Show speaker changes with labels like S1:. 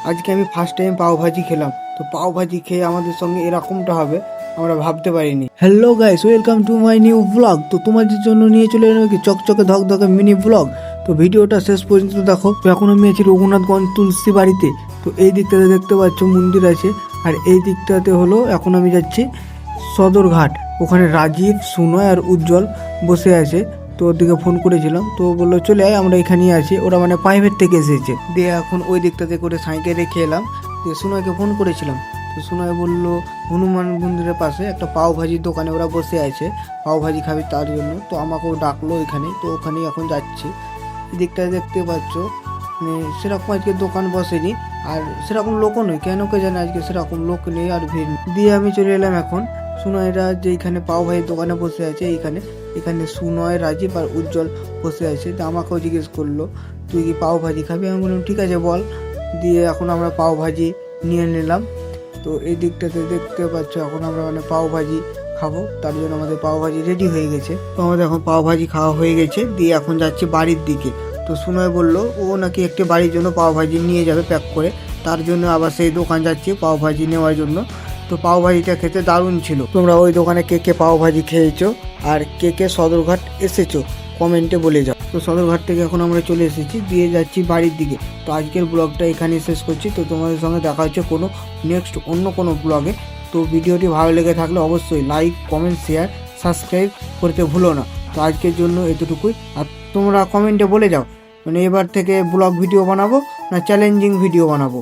S1: আজকে আমি first time পাও ভাজি খেলাম। তো পাও ভাজি খেয়ে আমাদের সঙ্গে এরকমটা হবে আমরা ভাবতে পারিনি। Hello guys, welcome to my new blog. তো তোমাদের জন্য নিয়ে চলে এলাম কি চকচকে ধকধকে মিনি ব্লগ। তো ভিডিওটা শেষ পর্যন্ত দেখো। তো এখন আমি আছি রঘুনাথগঞ্জ তুলসী বাড়িতে। তো এই দিকটাতে দেখতে পাচ্ছ মন্দির আছে, আর এই দিকটাতে হলো এখন আমি যাচ্ছি সদরঘাট। ওখানে রাজীব, সুনয় আর উজ্জ্বল বসে আছে। তো ওর দিকে ফোন করেছিলাম, তো বললো চলে আয়, আমরা এখানেই আছি। ওরা মানে প্রাইভেট থেকে এসেছে। দিয়ে এখন ওই দিকটাতে করে সাইকেল রেখে এলাম। দিয়ে সুনয়কে ফোন করেছিলাম, তো সুনয় বললো হনুমান মন্দিরের পাশে একটা পাও ভাজির দোকানে ওরা বসে আছে, পাও ভাজি খাবি তার জন্য। তো আমাকেও ডাকলো এখানে, তো ওখানেই এখন যাচ্ছি। এই দিকটায় দেখতে পাচ্ছ মানে সেরকম আজকে দোকান বসেনি, আর সেরকম লোকও নেই, কেন কে জানে আজকে সেরকম লোক নেই আর ভিড় নেই। দিয়ে আমি চলে এলাম এখন সুনয়রা যেখানে পাও ভাজির দোকানে বসে আছে এখানে সুনয়, রাজীব আর উজ্জ্বল বসে আছে। তো আমাকেও জিজ্ঞেস করলো তুই কি পাও ভাজি খাবি, আমি বললাম ঠিক আছে বল। দিয়ে এখন আমরা পাও ভাজি নিয়ে নিলাম। তো এই দিকটাতে দেখতে পাচ্ছ এখন আমরা মানে পাও ভাজি খাবো, তার জন্য আমাদের পাও ভাজি রেডি হয়ে গেছে। তো আমাদের এখন পাও ভাজি খাওয়া হয়ে গেছে। দিয়ে এখন যাচ্ছে বাড়ির দিকে। তো সুনয় বললো ও নাকি একটি বাড়ির জন্য পাও ভাজি নিয়ে যাবে প্যাক করে, তার জন্য আবার সেই দোকান যাচ্ছে পাও ভাজি নেওয়ার জন্য। তো পাও ভাজিটা খেতে দারুণ ছিল। তোমরা ওই দোকানে কে কে পাও ভাজি খেয়েছো আর কে কে সদরঘাট এসেছো কমেন্টে বলে যাও। তো সদরঘাট থেকে এখন আমরা চলে এসেছি, দিয়ে যাচ্ছি বাড়ির দিকে। তো আজকের ব্লগটা এখানে শেষ করছি। তো তোমাদের সঙ্গে দেখা হচ্ছে কোনো নেক্সট অন্য কোনো ব্লগে। তো ভিডিওটি ভালো লেগে থাকলে অবশ্যই লাইক, কমেন্ট, শেয়ার, সাবস্ক্রাইব করতে ভুলো না। তো আজকের জন্য এতটুকুই। আর তোমরা কমেন্টে বলে যাও মানে এবার থেকে ব্লগ ভিডিও বানাবো না চ্যালেঞ্জিং ভিডিও বানাবো।